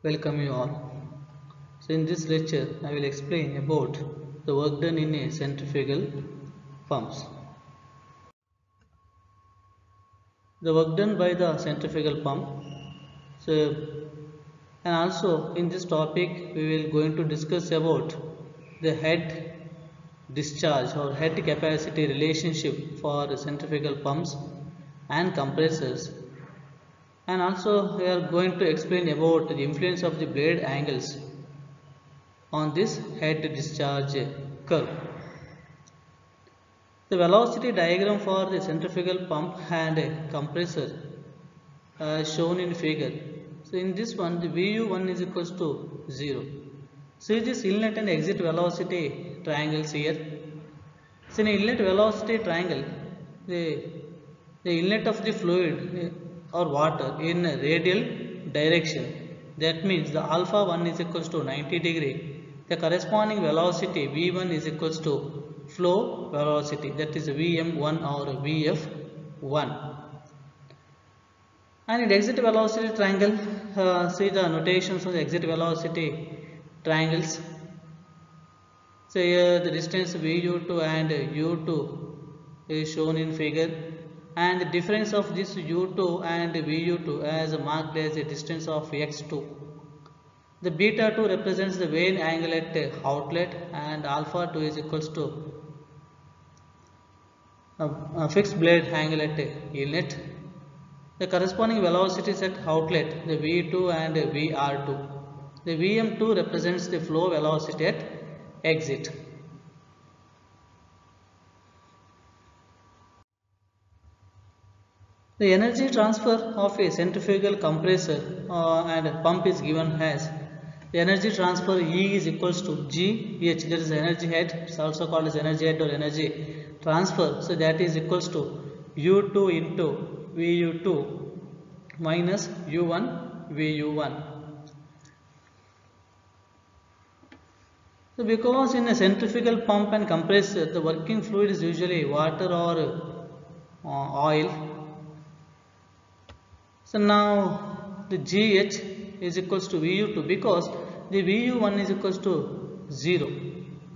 Welcome you all. So in this lecture I will explain about the work done in a centrifugal pumps. The work done by the centrifugal pump. So and also in this topic we will going to discuss about the head discharge or head capacity relationship for centrifugal pumps and compressors, and also we are going to explain about the influence of the blade angles on this head discharge curve. The velocity diagram for the centrifugal pump and compressor shown in figure. So in this one, the VU1 is equals to 0. See this inlet and exit velocity triangles here. So in inlet velocity triangle, the inlet of the fluid or water in a radial direction. That means the alpha 1 is equals to 90 degree. The corresponding velocity V1 is equals to flow velocity, that is Vm1 or Vf1. And in exit velocity triangle, see the notations of the exit velocity triangles. So here the distance VU2 and U2 is shown in figure, and the difference of this U2 and VU2 as marked as a distance of x2. The beta 2 represents the vane angle at outlet, and alpha 2 is equals to fixed blade angle at inlet. The corresponding velocities at outlet, the V2 and VR2. The Vm2 represents the flow velocity at exit. The energy transfer of a centrifugal compressor and pump is given as the energy transfer E is equals to GH, that is energy head, it's also called as energy head or energy transfer. So that is equals to U2 into VU2 minus U1 VU1. So because in a centrifugal pump and compressor, the working fluid is usually water or oil. So now the GH is equals to VU2 because the VU1 is equals to 0.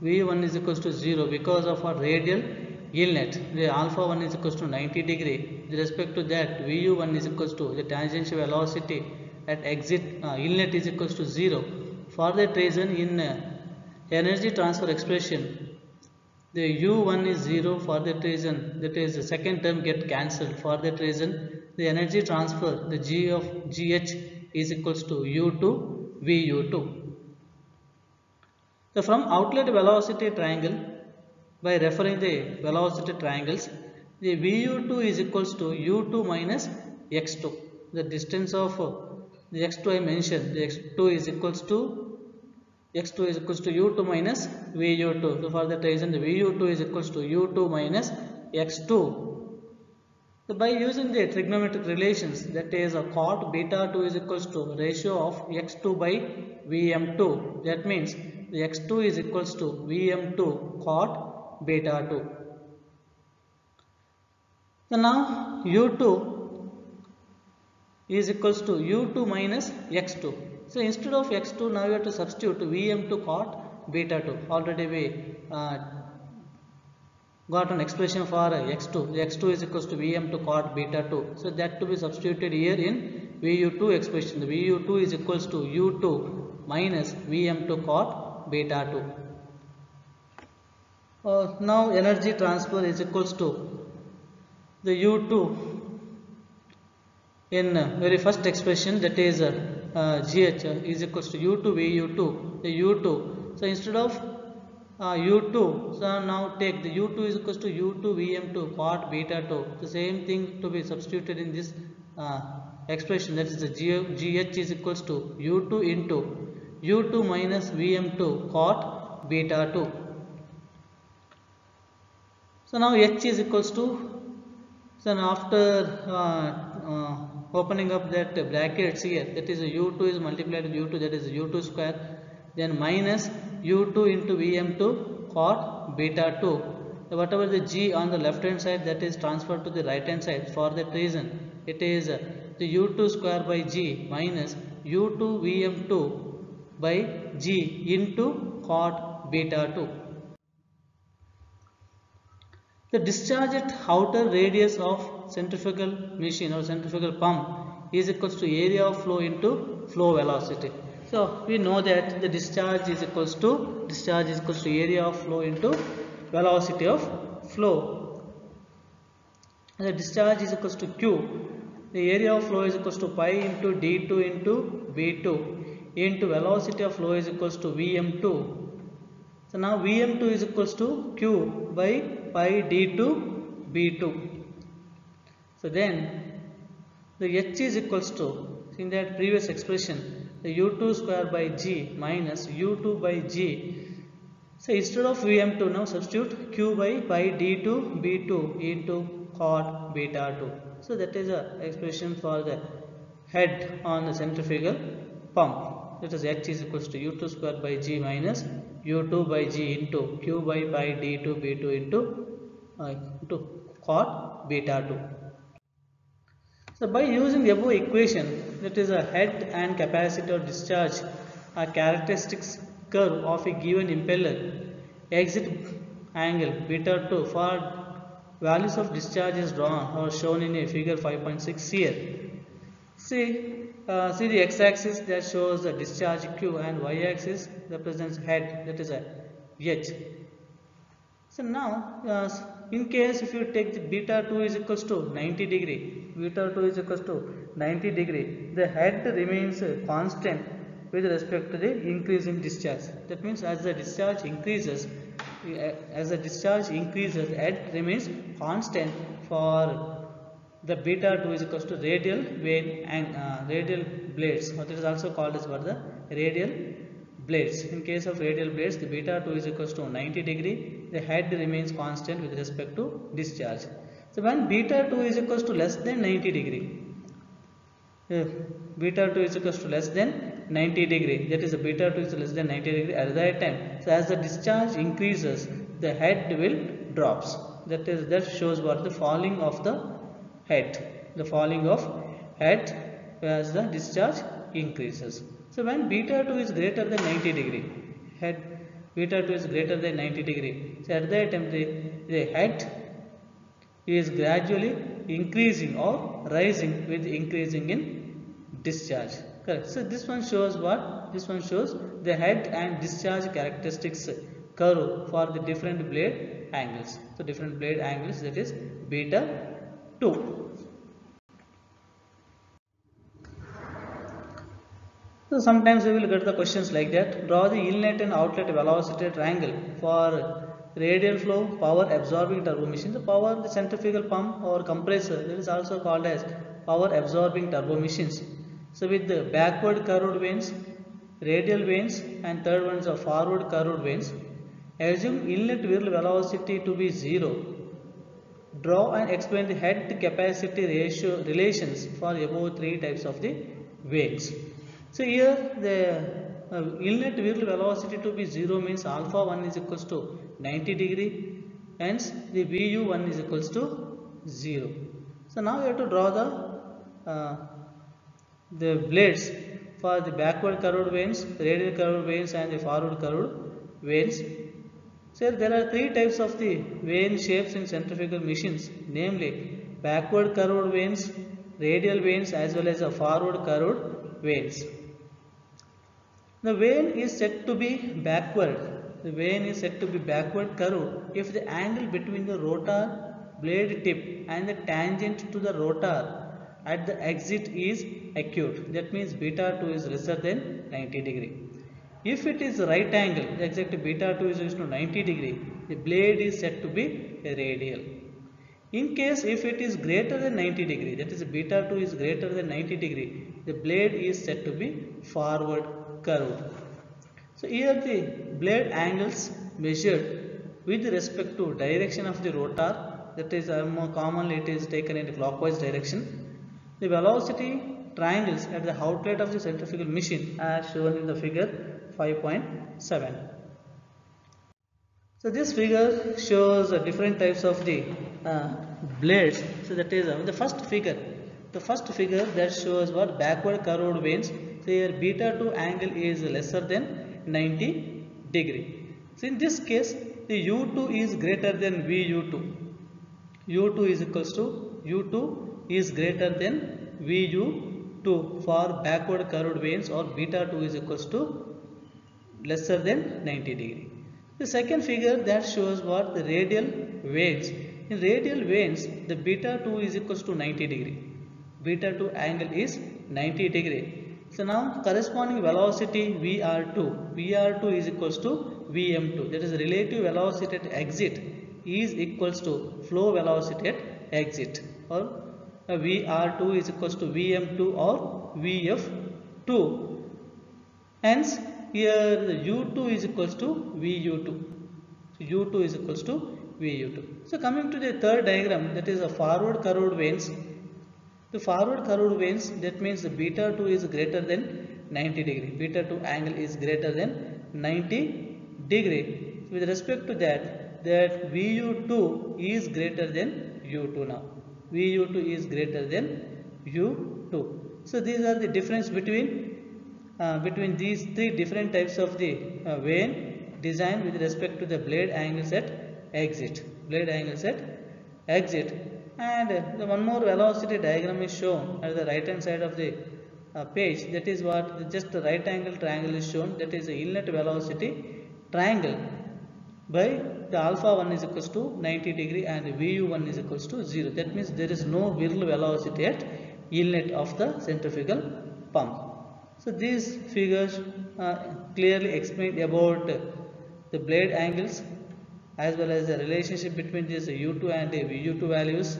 VU1 is equals to 0 because of our radial inlet. The alpha 1 is equals to 90 degree. With respect to that, VU1 is equals to the tangential velocity at exit inlet is equals to 0. For that reason, in energy transfer expression, the U1 is 0. For that reason, that is the second term get cancelled. For that reason, the energy transfer, the G of GH is equals to U2 VU2. So from outlet velocity triangle, by referring the velocity triangles, the VU2 is equals to U2 minus x2. The distance of the x2 I mentioned, the x2 is equals to U2 minus VU2. So for that reason, the VU2 is equals to U2 minus x2. So by using the trigonometric relations, that is a cot beta 2 is equals to ratio of x2 by Vm2. That means the x2 is equals to Vm2 cot beta 2. So now U2 is equals to U2 minus x2. So instead of x2, now you have to substitute Vm2 cot beta 2. Already we got an expression for x2. The x2 is equals to Vm2 cot beta 2. So that to be substituted here in Vu2 expression. The Vu2 is equals to U2 minus Vm2 cot beta 2. Now energy transfer is equals to the U2 in very first expression, that is GH is equals to U2 VU2, the U2. So instead of U2, so now take the U2 is equals to U2 Vm2 cot beta 2. The same thing to be substituted in this expression, that is the GH is equals to U2 into U2 minus Vm2 cot beta 2. So now h is equals to, so now after opening up that brackets here, that is u2 is multiplied with u2, that is u2 square, then minus u2 into vm2 cot beta 2. So whatever the g on the left hand side, that is transferred to the right hand side. For that reason it is the u2 square by g minus u2 vm2 by g into cot beta 2. The discharged outer radius of centrifugal machine or centrifugal pump is equals to area of flow into flow velocity. So we know that the discharge is equals to area of flow into velocity of flow. The discharge is equals to Q. The area of flow is equals to pi into d2 into v2 into velocity of flow is equals to vm2. So now vm2 is equals to Q by pi d2 b2. So then the h is equals to, in that previous expression, the u2 square by g minus u2 by g. So instead of vm2 now substitute q by pi d2 b2 into cot beta 2. So that is a expression for the head on the centrifugal pump. That is h is equals to u2 square by g minus u2 by g into q by pi d2 b2 into cot beta 2. So by using the above equation, that is a head and capacitor discharge a characteristics curve of a given impeller exit angle beta 2 for values of discharge is drawn or shown in a figure 5.6 here. See the x-axis that shows the discharge Q and y-axis represents head, that is a H. So now in case if you take the beta 2 is equals to 90 degree, the head remains constant with respect to the increase in discharge. That means as the discharge increases, head remains constant for the beta 2 is equals to radial vane and radial blades, what is also called as what the radial blades. In case of radial blades, the beta 2 is equals to 90 degree, the head remains constant with respect to discharge. So when beta 2 is equals to less than 90 degree, beta 2 is equals to less than 90 degree, that is the beta 2 is less than 90 degree at that time. So as the discharge increases, the head will drops. That shows what the falling of the head, as the discharge increases. So when beta 2 is greater than 90 degree, beta 2 is greater than 90 degree, so at that time the head is gradually increasing or rising with increasing in discharge. Correct. So this one shows what? This one shows the head and discharge characteristics curve for the different blade angles. So different blade angles, that is beta 2. So sometimes we will get the questions like that. Draw the inlet and outlet velocity triangle for radial flow power absorbing turbo machine. The centrifugal pump or compressor, that is also called as power absorbing turbo machines. So with the backward curved vanes, radial vanes, and third ones are forward curved vanes. Assume inlet whirl velocity to be 0. Draw and explain the head capacity ratio relations for above three types of the vanes. So here the inlet whirl velocity to be 0 means alpha 1 is equals to 90 degree, hence the VU1 is equals to 0. So now we have to draw the blades for the backward curved vanes, radial curved vanes, and the forward curved vanes. So there are three types of the vane shapes in centrifugal machines, namely backward curved vanes, radial vanes, as well as forward curved vanes. The vane is said to be backward. The vane is said to be backward curved if the angle between the rotor blade tip and the tangent to the rotor at the exit is acute. That means beta 2 is lesser than 90 degree. If it is right angle, the exact beta 2 is equal to 90 degree, the blade is said to be radial. In case if it is greater than 90 degree, that is beta 2 is greater than 90 degree, the blade is said to be forward curved. So here the blade angles measured with respect to direction of the rotor, that is more commonly it is taken in the clockwise direction. The velocity triangles at the outlet of the centrifugal machine as shown in the figure 5.7. So this figure shows different types of the blades. So that is the first figure. The first figure that shows what backward curved vanes. So here beta 2 angle is lesser than 90 degree. So in this case the U2 is greater than VU2. U2 is equals to U2 is greater than VU2 for backward curved vanes, or beta 2 is equals to lesser than 90 degree. The second figure that shows what the radial vanes. In radial vanes, the beta 2 is equals to 90 degree. Beta 2 angle is 90 degree. So now corresponding velocity VR2 is equals to VM2. That is relative velocity at exit is equals to flow velocity at exit, or VR2 is equals to VM2 or VF2. Hence here the U2 is equals to VU2. So U2 is equals to VU2. So coming to the third diagram, that is a forward curved vanes. The forward curved vanes, that means the beta 2 is greater than 90 degree. Beta 2 angle is greater than 90 degree. With respect to that VU2 is greater than U2 now. VU2 is greater than U2. So these are the difference between these three different types of the vane design with respect to the blade angles at exit. And the one more velocity diagram is shown at the right hand side of the page. That is what just the right angle triangle is shown. That is the inlet velocity triangle by the alpha 1 is equals to 90 degree and VU1 is equals to 0. That means there is no whirl velocity at inlet of the centrifugal pump. So these figures clearly explain about the blade angles as well as the relationship between these U2 and the VU2 values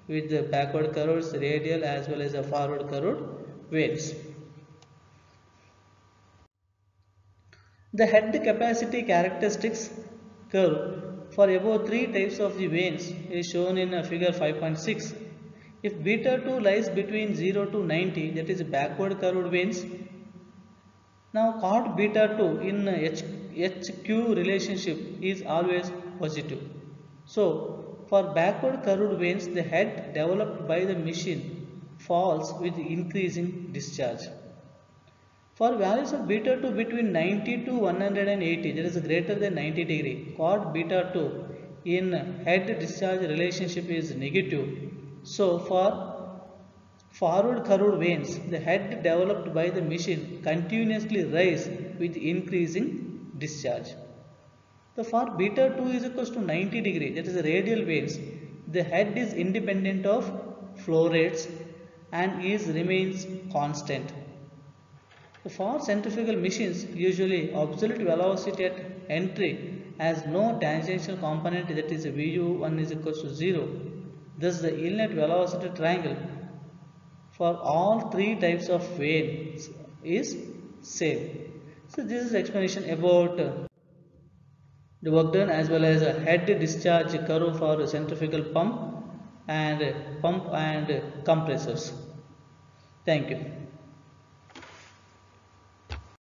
with the backward curves, radial as well as the forward curved vanes. The head capacity characteristics curve for above three types of the vanes is shown in figure 5.6. If beta 2 lies between 0 to 90, that is backward curved vanes. Now chord beta 2 in HQ relationship is always positive. So for backward curved vanes, the head developed by the machine falls with increasing discharge. For values of beta 2 between 90 to 180, that is greater than 90 degree, chord beta 2 in head discharge relationship is negative. So for forward curved vanes, the head developed by the machine continuously rise with increasing discharge. So for beta 2 is equals to 90 degree, that is the radial vanes, the head is independent of flow rates and remains constant. For centrifugal machines, usually absolute velocity at entry has no tangential component, that is VU1 is equals to 0. Thus the inlet velocity triangle for all three types of vanes is same. So this is explanation about the work done as well as a head discharge curve for a centrifugal pump and compressors. Thank you.